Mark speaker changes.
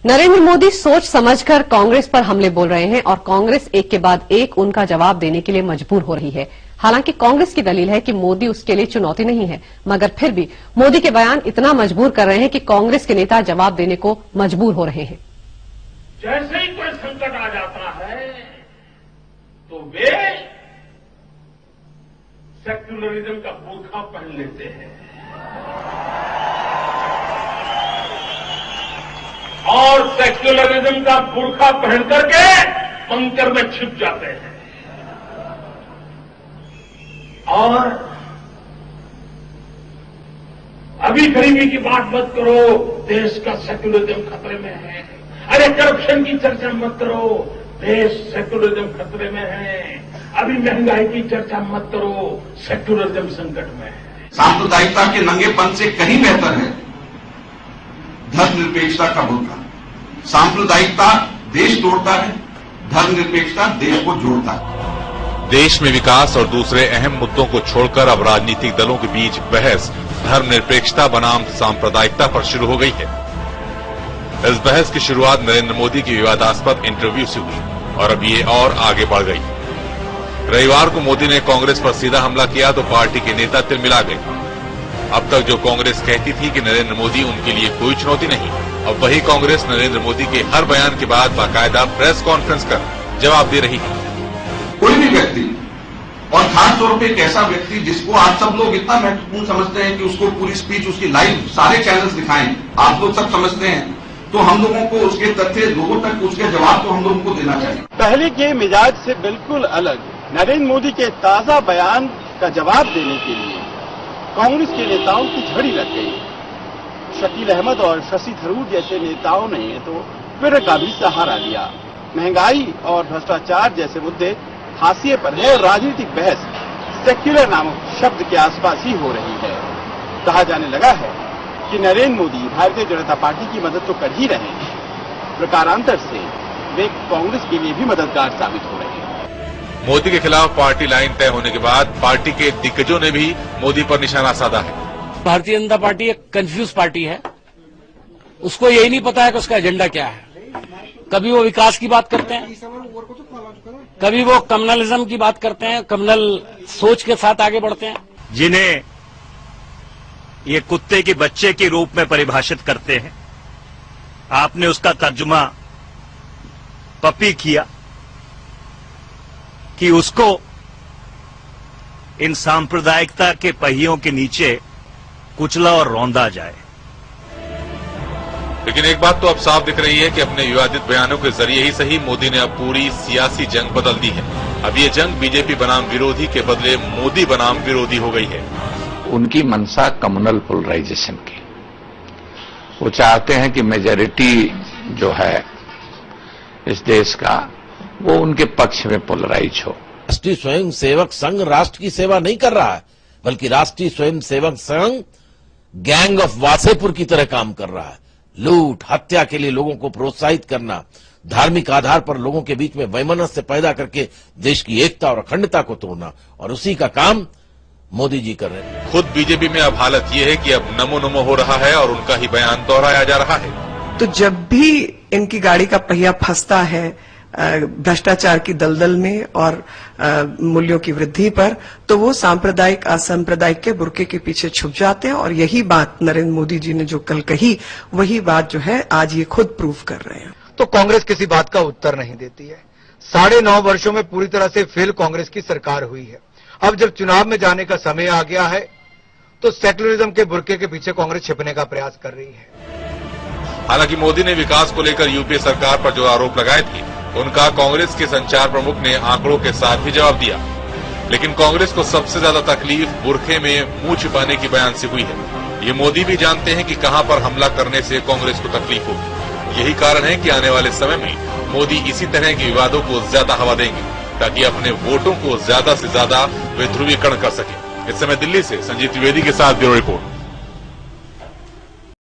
Speaker 1: नरेंद्र मोदी सोच समझकर कांग्रेस पर हमले बोल रहे हैं और कांग्रेस एक के बाद एक उनका जवाब देने के लिए मजबूर हो रही है। हालांकि कांग्रेस की दलील है कि मोदी उसके लिए चुनौती नहीं है, मगर फिर भी मोदी के बयान इतना मजबूर कर रहे हैं कि कांग्रेस के नेता जवाब देने को मजबूर हो रहे हैं।
Speaker 2: जैसे ही कोई संकट आ जाता है तो वे सेक्युलरिज्म का बुर्का पहन लेते हैं और सेक्युलरिज्म का बुर्का पहन करके बंकर में छिप जाते हैं और अभी गरीबी की बात मत करो, देश का सेक्युलरिज्म खतरे में है। अरे करप्शन की चर्चा मत करो, देश सेक्युलरिज्म खतरे में है। अभी महंगाई की चर्चा मत करो, सेक्युलरिज्म संकट में है।
Speaker 3: सांप्रदायिकता के नंगेपन से कहीं बेहतर है धर्मनिरपेक्षता का बुर्का। सांप्रदायिकता देश तोड़ता है, धर्मनिरपेक्षता देश को जोड़ता है।
Speaker 4: देश में विकास और दूसरे अहम मुद्दों को छोड़कर अब राजनीतिक दलों के बीच बहस धर्मनिरपेक्षता बनाम सांप्रदायिकता पर शुरू हो गई है। इस बहस की शुरुआत नरेंद्र मोदी की विवादास्पद इंटरव्यू से हुई और अब ये और आगे बढ़ गई। रविवार को मोदी ने कांग्रेस पर सीधा हमला किया तो पार्टी के नेता तिलमिला गए। अब तक जो कांग्रेस कहती थी कि नरेंद्र मोदी उनके लिए कोई चुनौती नहीं, अब वही कांग्रेस नरेंद्र मोदी के हर बयान के बाद बाकायदा प्रेस कॉन्फ्रेंस कर जवाब दे रही है।
Speaker 3: कोई भी व्यक्ति और खास तौर पे एक ऐसा व्यक्ति जिसको आप सब लोग इतना महत्वपूर्ण समझते हैं कि उसको पूरी स्पीच उसकी लाइव सारे चैनल्स दिखाएं, आप लोग सब समझते हैं, तो हम लोगों को उसके तथ्य लोगों तक उसके जवाब तो हम लोगों को देना चाहिए।
Speaker 5: पहले के मिजाज से बिल्कुल अलग नरेंद्र मोदी के ताजा बयान का जवाब देने के लिए कांग्रेस के नेताओं की झड़ी लग गई। शकील अहमद और शशि थरूर जैसे नेताओं ने तो फिर का भी सहारा लिया। महंगाई और भ्रष्टाचार जैसे मुद्दे हाशिए पर है और राजनीतिक बहस सेक्युलर नामक शब्द के आसपास ही हो रही है। कहा जाने लगा है कि नरेंद्र मोदी भारतीय जनता पार्टी की मदद तो कर ही रहे हैं, प्रकारांतर से वे कांग्रेस के लिए भी मददगार साबित हो रहे हैं।
Speaker 4: मोदी के खिलाफ पार्टी लाइन तय होने के बाद पार्टी के दिग्गजों ने भी मोदी पर निशाना साधा है।
Speaker 6: भारतीय जनता पार्टी एक कंफ्यूज पार्टी है, उसको यही नहीं पता है कि उसका एजेंडा क्या है। कभी वो विकास की बात करते हैं, कभी वो कम्युनलिज्म की बात करते हैं, कम्युनल सोच के साथ आगे बढ़ते हैं।
Speaker 7: जिन्हें ये कुत्ते के बच्चे के रूप में परिभाषित करते हैं, आपने उसका तर्जुमा पपी किया कि उसको इन सांप्रदायिकता के पहियों के नीचे कुचला और रौंदा जाए।
Speaker 4: लेकिन एक बात तो अब साफ दिख रही है कि अपने विवादित बयानों के जरिए ही सही मोदी ने अब पूरी सियासी जंग बदल दी है। अब ये जंग बीजेपी बनाम विरोधी के बदले मोदी बनाम विरोधी हो गई है।
Speaker 8: उनकी मंशा कम्युनल पोलराइजेशन की, वो चाहते हैं कि मेजॉरिटी जो है इस देश का वो उनके पक्ष में पोलराइज हो।
Speaker 9: राष्ट्रीय स्वयंसेवक संघ राष्ट्र की सेवा नहीं कर रहा है, बल्कि राष्ट्रीय स्वयंसेवक संघ गैंग ऑफ वासेपुर की तरह काम कर रहा है। लूट हत्या के लिए लोगों को प्रोत्साहित करना, धार्मिक आधार पर लोगों के बीच में वैमनस्य पैदा करके देश की एकता और अखंडता को तोड़ना, और उसी का काम मोदी जी कर रहे हैं।
Speaker 4: खुद बीजेपी में अब हालत यह है कि अब नमो नमो हो रहा है और उनका ही बयान दोहराया जा रहा है।
Speaker 10: तो जब भी इनकी गाड़ी का पहिया फंसता है भ्रष्टाचार की दलदल में और मूल्यों की वृद्धि पर, तो वो सांप्रदायिक असंप्रदायिक के बुर्के के पीछे छुप जाते हैं। और यही बात नरेंद्र मोदी जी ने जो कल कही, वही बात जो है आज ये खुद प्रूव कर रहे हैं।
Speaker 11: तो कांग्रेस किसी बात का उत्तर नहीं देती है। 9.5 वर्षों में पूरी तरह से फेल कांग्रेस की सरकार हुई है। अब जब चुनाव में जाने का समय आ गया है तो सेक्युलरिज्म के बुर्के के पीछे कांग्रेस छिपने का प्रयास कर रही है।
Speaker 4: हालांकि मोदी ने विकास को लेकर यूपीए सरकार पर जो आरोप लगाए थे, उनका कांग्रेस के संचार प्रमुख ने आंकड़ों के साथ ही जवाब दिया। लेकिन कांग्रेस को सबसे ज्यादा तकलीफ बुरखे में मुंह छिपाने की बयान से हुई है। ये मोदी भी जानते हैं कि कहां पर हमला करने से कांग्रेस को तकलीफ होगी। यही कारण है कि आने वाले समय में मोदी इसी तरह के विवादों को ज्यादा हवा देंगे, ताकि अपने वोटों को ज्यादा से ज्यादा वे ध्रुवीकरण कर सके। इस समय दिल्ली से संजीव त्रिवेदी के साथ ब्यूरो रिपोर्ट।